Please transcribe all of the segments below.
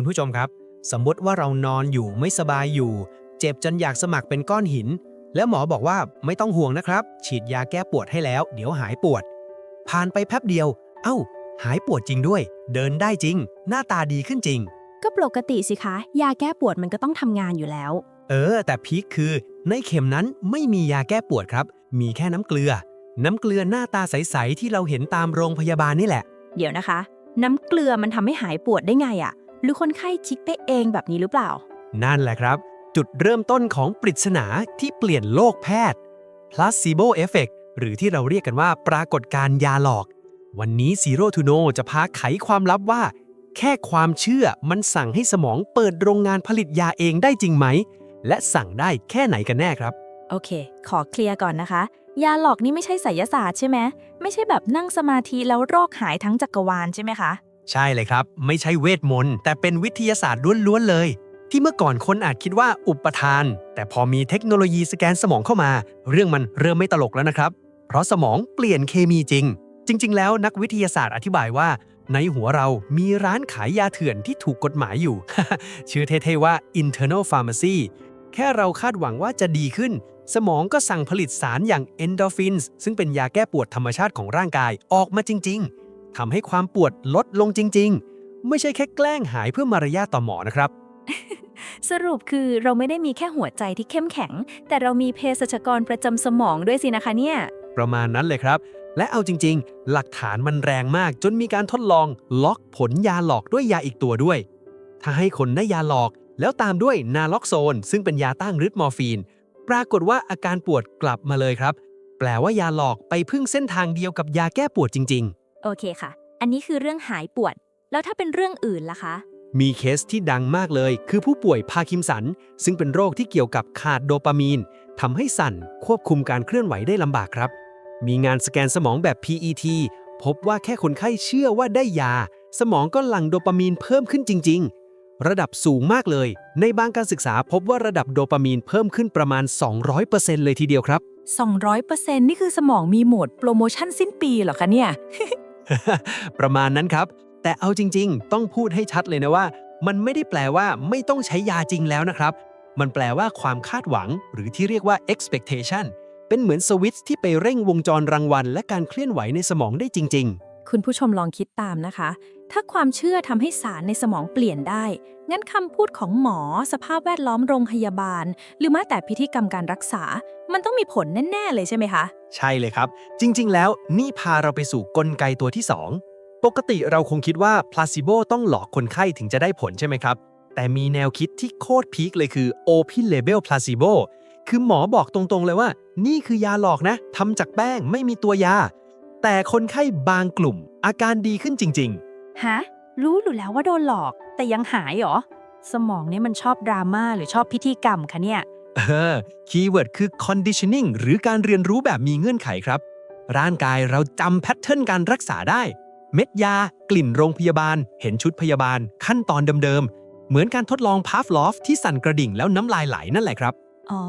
คุณผู้ชมครับสมมติว่าเรานอนอยู่ไม่สบายอยู่เจ็บจนอยากสมัครเป็นก้อนหินแล้วหมอบอกว่าไม่ต้องห่วงนะครับฉีดยาแก้ปวดให้แล้วเดี๋ยวหายปวดผ่านไปแป๊บเดียวเอ้าหายปวดจริงด้วยเดินได้จริงหน้าตาดีขึ้นจริงก็ปกติสิคะยาแก้ปวดมันก็ต้องทำงานอยู่แล้วแต่พีคคือในเข็มนั้นไม่มียาแก้ปวดครับมีแค่น้ำเกลือหน้าตาใสๆที่เราเห็นตามโรงพยาบาลนี่แหละเดี๋ยวนะคะน้ำเกลือมันทำให้หายปวดได้ไงอะหรือคนไข้คิดไปเองแบบนี้หรือเปล่านั่นแหละครับจุดเริ่มต้นของปริศนาที่เปลี่ยนโลกแพทย์ placebo effect หรือที่เราเรียกกันว่าปรากฏการณ์ยาหลอกวันนี้ Zero to Know จะพาไขความลับว่าแค่ความเชื่อมันสั่งให้สมองเปิดโรงงานผลิตยาเองได้จริงไหมและสั่งได้แค่ไหนกันแน่ครับโอเคขอเคลียร์ก่อนนะคะยาหลอกนี่ไม่ใช่ไสยศาสตร์ใช่ไหมไม่ใช่แบบนั่งสมาธิแล้วโรคหายทั้งจักรวาลใช่ไหมคะใช่เลยครับไม่ใช่เวทมนต์แต่เป็นวิทยาศาสตร์ล้วนๆเลยที่เมื่อก่อนคนอาจคิดว่าอุปทานแต่พอมีเทคโนโลยีสแกนสมองเข้ามาเรื่องมันเริ่มไม่ตลกแล้วนะครับเพราะสมองเปลี่ยนเคมีจริงแล้วนักวิทยาศาสตร์อธิบายว่าในหัวเรามีร้านขายยาเถื่อนที่ถูกกฎหมายอยู่ ชื่อเท่ๆว่า internal pharmacy แค่เราคาดหวังว่าจะดีขึ้นสมองก็สั่งผลิตสารอย่าง endorphins ซึ่งเป็นยาแก้ปวดธรรมชาติของร่างกายออกมาจริงๆทำให้ความปวดลดลงจริงๆไม่ใช่แค่แกล้งหายเพื่อมารยาทต่อหมอนะครับ สรุปคือเราไม่ได้มีแค่หัวใจที่เข้มแข็งแต่เรามีเภสัชกรประจำสมองด้วยสินะคะเนี่ยประมาณนั้นเลยครับและเอาจริงๆหลักฐานมันแรงมากจนมีการทดลองล็อกผลยาหลอกด้วยยาอีกตัวด้วยถ้าให้คนได้ยาหลอกแล้วตามด้วยนาล็อกโซนซึ่งเป็นยาต้านฤทธิ์มอร์ฟีนปรากฏว่าอาการปวดกลับมาเลยครับแปลว่ายาหลอกไปพึ่งเส้นทางเดียวกับยาแก้ปวดจริงโอเคค่ะอันนี้คือเรื่องหายปวดแล้วถ้าเป็นเรื่องอื่นล่ะคะๆมีเคสที่ดังมากเลยคือผู้ป่วยพาร์กินสันซึ่งเป็นโรคที่เกี่ยวกับขาดโดปามีนทำให้สั่นควบคุมการเคลื่อนไหวได้ลำบากครับมีงานสแกนสมองแบบ PET พบว่าแค่คนไข้เชื่อว่าได้ยาสมองก็หลั่งโดปามีนเพิ่มขึ้นจริงๆระดับสูงมากเลยในบางการศึกษาพบว่าระดับโดปามีนเพิ่มขึ้นประมาณ 200% เลยทีเดียวครับ 200%นี่คือสมองมีโหมดโปรโมชั่นสิ้นปีเหรอคะเนี่ย ประมาณนั้นครับแต่เอาจริงๆต้องพูดให้ชัดเลยนะว่ามันไม่ได้แปลว่าไม่ต้องใช้ยาจริงแล้วนะครับมันแปลว่าความคาดหวังหรือที่เรียกว่า expectation เป็นเหมือนสวิตช์ที่ไปเร่งวงจรรางวัลและการเคลื่อนไหวในสมองได้จริงคุณผู้ชมลองคิดตามนะคะ ถ้าความเชื่อทำให้สารในสมองเปลี่ยนได้ งั้นคำพูดของหมอ สภาพแวดล้อมโรงพยาบาล หรือแม้แต่พิธีกรรมการรักษา มันต้องมีผลแน่ๆเลยใช่ไหมคะ ใช่เลยครับ จริงๆแล้วนี่พาเราไปสู่กลไกตัวที่ 2ปกติเราคงคิดว่า placebo ต้องหลอกคนไข้ถึงจะได้ผลใช่ไหมครับ แต่มีแนวคิดที่โคตรพีคเลยคือ open label placebo คือหมอบอกตรงๆเลยว่านี่คือยาหลอกนะทำจากแป้งไม่มีตัวยาแต่คนไข้บางกลุ่มอาการดีขึ้นจริงฮะ รู้อยู่แล้วว่าโดนหลอก แต่ยังหายเหรอ สมองเนี่ยมันชอบดราม่าหรือชอบพิธีกรรมคะเนี่ย คีย์เวิร์ดคือ conditioning หรือการเรียนรู้แบบมีเงื่อนไขครับร่างกายเราจำแพทเทิร์นการรักษาได้เม็ดยากลิ่นโรงพยาบาลเห็นชุดพยาบาลขั้นตอนเดิมๆเหมือนการทดลองพาฟลอฟที่สั่นกระดิ่งแล้วน้ำลายไหลนั่นแหละครับอ๋อ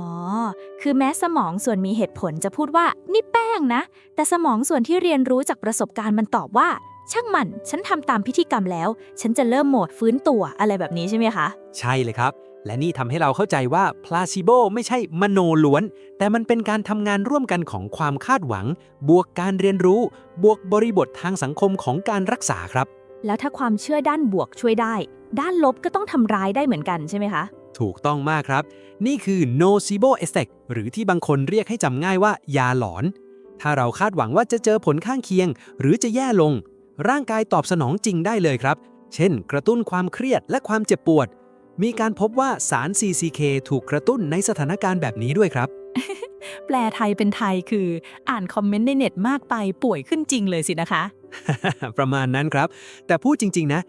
คือแม้สมองส่วนมีเหตุผลจะพูดว่านี่แป้งนะ แต่สมองส่วนที่เรียนรู้จากประสบการณ์มันตอบว่า ช่างมัน ฉันทำตามพิธีกรรมแล้ว ฉันจะเริ่มโหมดฟื้นตัวอะไรแบบนี้ใช่ไหมคะ ใช่เลยครับและนี่ทำให้เราเข้าใจว่า placebo ไม่ใช่มโนล้วนแต่มันเป็นการทำงานร่วมกันของความคาดหวังบวกการเรียนรู้บวกบริบททางสังคมของการรักษาครับแล้วถ้าความเชื่อด้านบวกช่วยได้ ด้านลบก็ต้องทำร้ายได้เหมือนกันใช่ไหมคะ ถูกต้องมากครับนี่คือ nocebo effect หรือที่บางคนเรียกให้จำง่ายว่ายาหลอนถ้าเราคาดหวังว่าจะเจอผลข้างเคียงหรือจะแย่ลงร่างกายตอบสนองจริงได้เลยครับเช่นกระตุ้นความเครียดและความเจ็บปวดมีการพบว่าสาร CCK ถูกกระตุ้นในสถานการณ์แบบนี้ด้วยครับ แปลไทยเป็นไทยคืออ่านคอมเมนต์ในเน็ตมากไปป่วยขึ้นจริงเลยสินะคะ ประมาณนั้นครับแต่พูดจริงๆนะ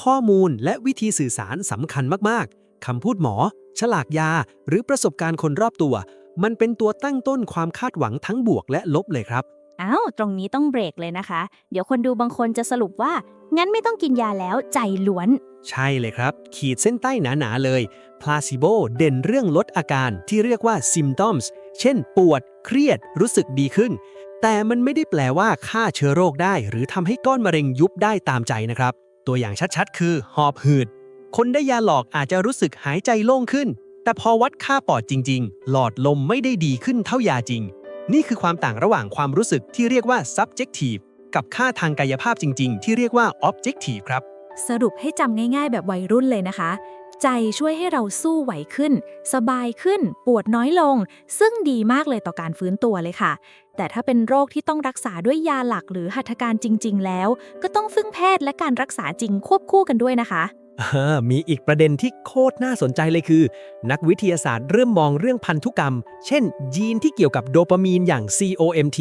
ข้อมูลและวิธีสื่อสารสำคัญมากๆคำพูดหมอฉลากยาหรือประสบการณ์คนรอบตัวมันเป็นตัวตั้งต้นความคาดหวังทั้งบวกและลบเลยครับอ้าวตรงนี้ต้องเบรกเลยนะคะ เดี๋ยวคนดูบางคนจะสรุปว่า งั้นไม่ต้องกินยาแล้วใจล้วน ใช่เลยครับขีดเส้นใต้หนาๆเลย placebo เด่นเรื่องลดอาการที่เรียกว่า symptoms เช่นปวดเครียดรู้สึกดีขึ้นแต่มันไม่ได้แปลว่าฆ่าเชื้อโรคได้หรือทำให้ก้อนมะเร็งยุบได้ตามใจนะครับตัวอย่างชัดๆคือหอบหืด คนได้ยาหลอกอาจจะรู้สึกหายใจโล่งขึ้น แต่พอวัดค่าปอดจริงๆ หลอดลมไม่ได้ดีขึ้นเท่ายาจริง นี่คือความต่างระหว่างความรู้สึกที่เรียกว่า subjective กับค่าทางกายภาพจริงๆ ที่เรียกว่า objective ครับ สรุปให้จำง่ายๆแบบวัยรุ่นเลยนะคะ ใจช่วยให้เราสู้ไหวขึ้น สบายขึ้น ปวดน้อยลง ซึ่งดีมากเลยต่อการฟื้นตัวเลยค่ะ แต่ถ้าเป็นโรคที่ต้องรักษาด้วยยาหลักหรือหัตถการจริง ๆ แล้ว ก็ต้องพึ่งแพทย์และการรักษาจริงควบคู่กันด้วยนะคะ มีอีกประเด็นที่โคตรน่าสนใจเลยคือ นักวิทยาศาสตร์เริ่มมองเรื่องพันธุกรรม เช่น ยีนที่เกี่ยวกับโดปามีนอย่าง COMT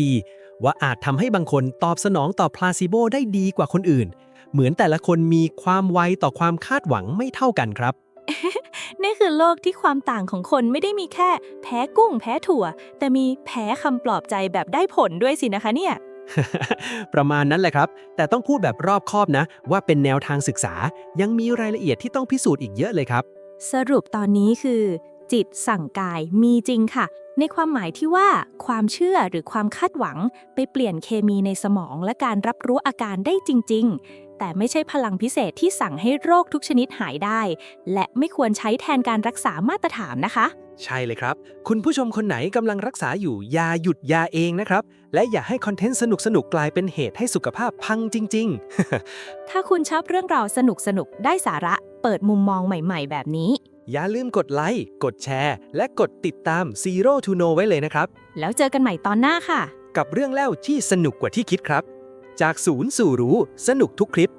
ว่าอาจทำให้บางคนตอบสนองต่อพลาซิโบได้ดีกว่าคนอื่น เหมือนแต่ละคนมีความไวต่อความคาดหวังไม่เท่ากันครับ นี่คือโลกที่ความต่างของคนไม่ได้มีแค่แพ้กุ้งแพ้ถั่ว แต่มีแพ้คำปลอบใจแบบได้ผลด้วยสินะคะเนี่ย ประมาณนั้นแหละครับ แต่ต้องพูดแบบรอบคอบนะ ว่าเป็นแนวทางศึกษา ยังมีรายละเอียดที่ต้องพิสูจน์อีกเยอะเลยครับ สรุปตอนนี้คือ จิตสั่งกายมีจริงค่ะ ในความหมายที่ว่าความเชื่อหรือความคาดหวังไปเปลี่ยนเคมีในสมองและการรับรู้อาการได้จริง ๆ แต่ไม่ใช่พลังพิเศษที่สั่งให้โรคทุกชนิดหายได้ และไม่ควรใช้แทนการรักษามาตรฐานนะคะ ใช่เลยครับ คุณผู้ชมคนไหนกำลังรักษาอยู่อย่าหยุดยาเองนะครับ และอย่าให้คอนเทนต์สนุกๆกลายเป็นเหตุให้สุขภาพพังจริง ๆ ถ้าคุณชอบเรื่องราวสนุกๆได้สาระเปิดมุมมองใหม่ๆ แบบนี้ อย่าลืมกดไลค์ กดแชร์ และกดติดตาม Zero to Know ไว้เลยนะครับ แล้วเจอกันใหม่ตอนหน้าค่ะ กับเรื่องเล่าที่สนุกกว่าที่คิดครับ จากศูนย์สู่รู้ สนุกทุกคลิป